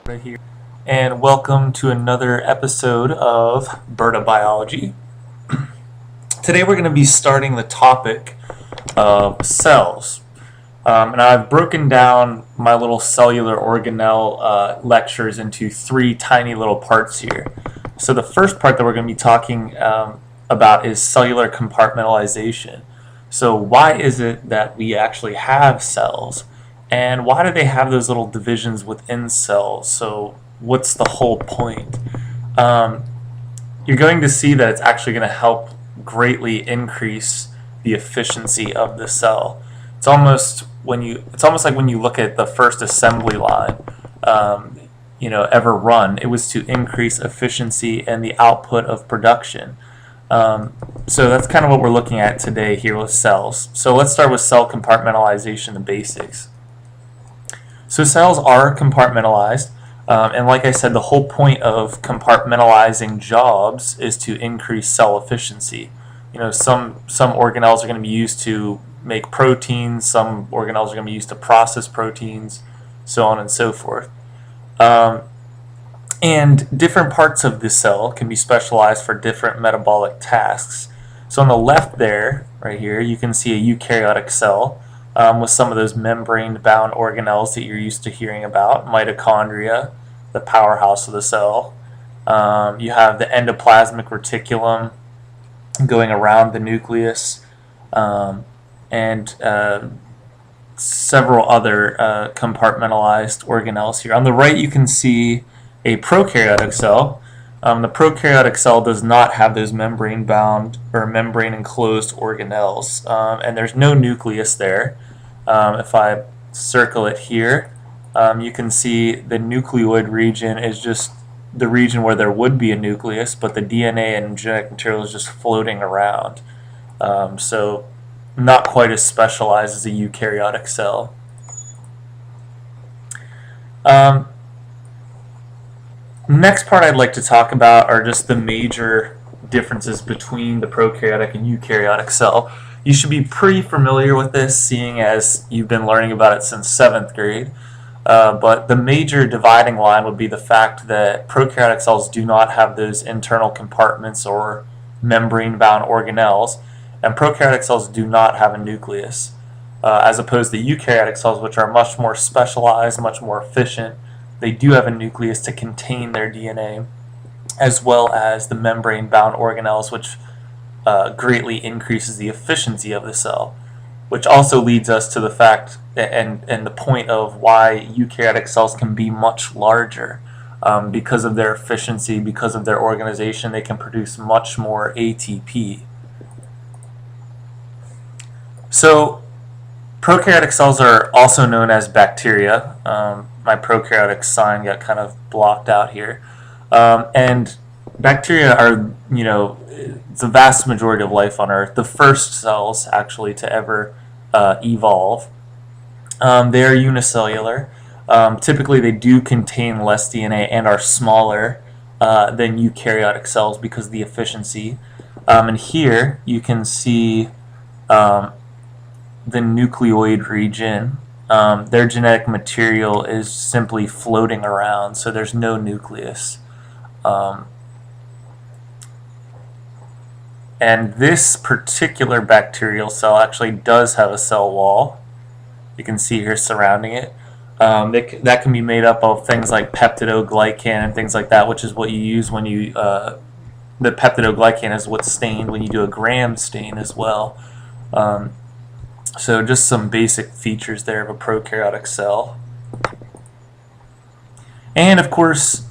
Right here, and welcome to another episode of Burda Biology. Today we're going to be starting the topic of cells. And I've broken down my little cellular organelle lectures into three tiny little parts here. So the first part that we're going to be talking about is cellular compartmentalization. So why is it that we actually have cells? And why do they have those little divisions within cells? So what's the whole point? You're going to see that it's actually going to help greatly increase the efficiency of the cell. It's almost like when you look at the first assembly line, ever run. It was to increase efficiency and the output of production. So that's kind of what we're looking at today here with cells. So let's start with cell compartmentalization, the basics. So cells are compartmentalized, and like I said, the whole point of compartmentalizing jobs is to increase cell efficiency. Some organelles are going to be used to make proteins, some organelles are going to be used to process proteins, so on and so forth. And different parts of the cell can be specialized for different metabolic tasks. So on the left there, right here, you can see a eukaryotic cell. With some of those membrane-bound organelles that you're used to hearing about, mitochondria, the powerhouse of the cell. You have the endoplasmic reticulum going around the nucleus, and several other compartmentalized organelles here. On the right, you can see a prokaryotic cell. The prokaryotic cell does not have those membrane-bound or membrane-enclosed organelles, and there's no nucleus there. If I circle it here, you can see the nucleoid region is just the region where there would be a nucleus, but the DNA and genetic material is just floating around. So not quite as specialized as a eukaryotic cell. Next part I'd like to talk about are just the major differences between the prokaryotic and eukaryotic cell. You should be pretty familiar with this, seeing as you've been learning about it since 7th grade. But the major dividing line would be the fact that prokaryotic cells do not have those internal compartments or membrane-bound organelles, and prokaryotic cells do not have a nucleus, as opposed to eukaryotic cells, which are much more specialized, much more efficient. They do have a nucleus to contain their DNA, as well as the membrane-bound organelles, which greatly increases the efficiency of the cell, which also leads us to the fact and the point of why eukaryotic cells can be much larger. Because of their efficiency, because of their organization, they can produce much more ATP. So prokaryotic cells are also known as bacteria. My prokaryotic sign got kind of blocked out here. And bacteria are, the vast majority of life on Earth, the first cells actually to ever evolve. They are unicellular. Typically they do contain less DNA and are smaller than eukaryotic cells because of the efficiency. And here you can see the nucleoid region. Their genetic material is simply floating around, so there's no nucleus. And this particular bacterial cell actually does have a cell wall. You can see here surrounding it. That can be made up of things like peptidoglycan and things like that, which is what you use when you, the peptidoglycan is what's stained when you do a gram stain as well. So just some basic features there of a prokaryotic cell. And of course,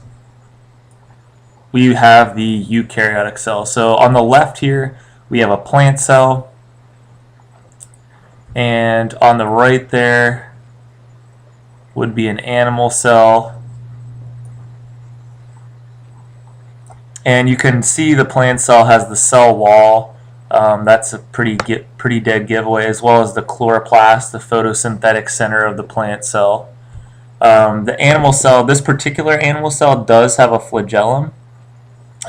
we have the eukaryotic cell. So on the left here, we have a plant cell. And on the right there would be an animal cell. And you can see the plant cell has the cell wall. That's a pretty dead giveaway, as well as the chloroplast, the photosynthetic center of the plant cell. The animal cell, this particular animal cell does have a flagellum.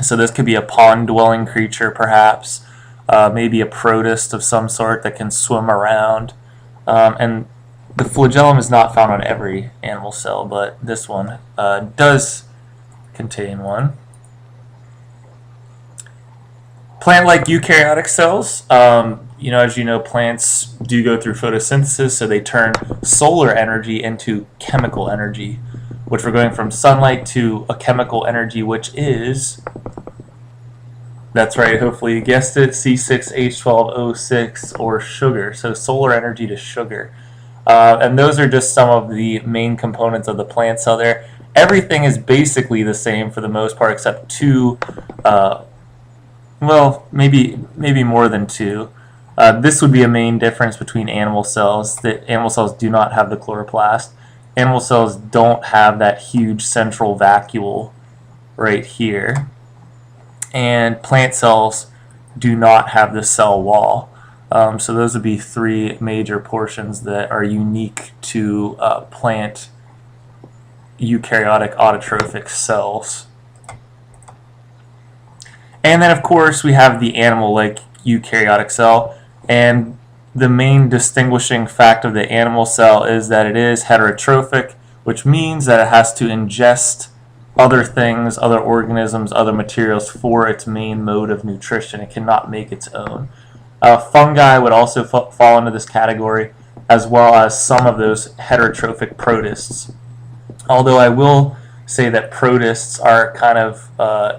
So this could be a pond-dwelling creature, perhaps, maybe a protist of some sort that can swim around. And the flagellum is not found on every animal cell, but this one does contain one. Plant-like eukaryotic cells, as you know, plants do go through photosynthesis, so they turn solar energy into chemical energy, which we're going from sunlight to a chemical energy, which is, that's right, hopefully you guessed it, C6H12O6, or sugar, so solar energy to sugar. And those are just some of the main components of the plant cell there. Everything is basically the same for the most part, except two, well, maybe more than two. This would be a main difference between animal cells. That animal cells do not have the chloroplast. Animal cells don't have that huge central vacuole right here. And plant cells do not have the cell wall. So those would be three major portions that are unique to plant eukaryotic autotrophic cells. And then, of course, we have the animal-like eukaryotic cell. And the main distinguishing fact of the animal cell is that it is heterotrophic, which means that it has to ingest other things, other organisms, other materials for its main mode of nutrition. It cannot make its own. Fungi would also fall into this category, as well as some of those heterotrophic protists. Although I will say that protists are kind of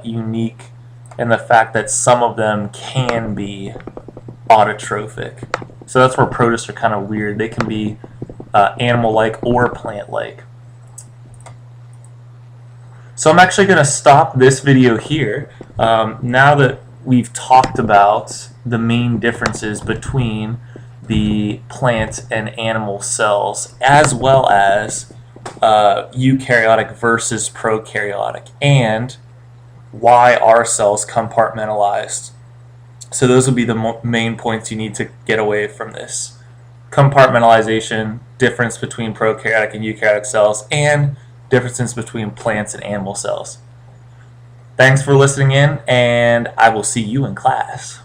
unique in the fact that some of them can be autotrophic. So that's where protists are kind of weird. They can be animal-like or plant-like. So I'm actually going to stop this video here. Now that we've talked about the main differences between the plant and animal cells, as well as eukaryotic versus prokaryotic, and why are cells compartmentalized. So those will be the main points you need to get away from this. Compartmentalization, difference between prokaryotic and eukaryotic cells, and differences between plants and animal cells. Thanks for listening in, and I will see you in class.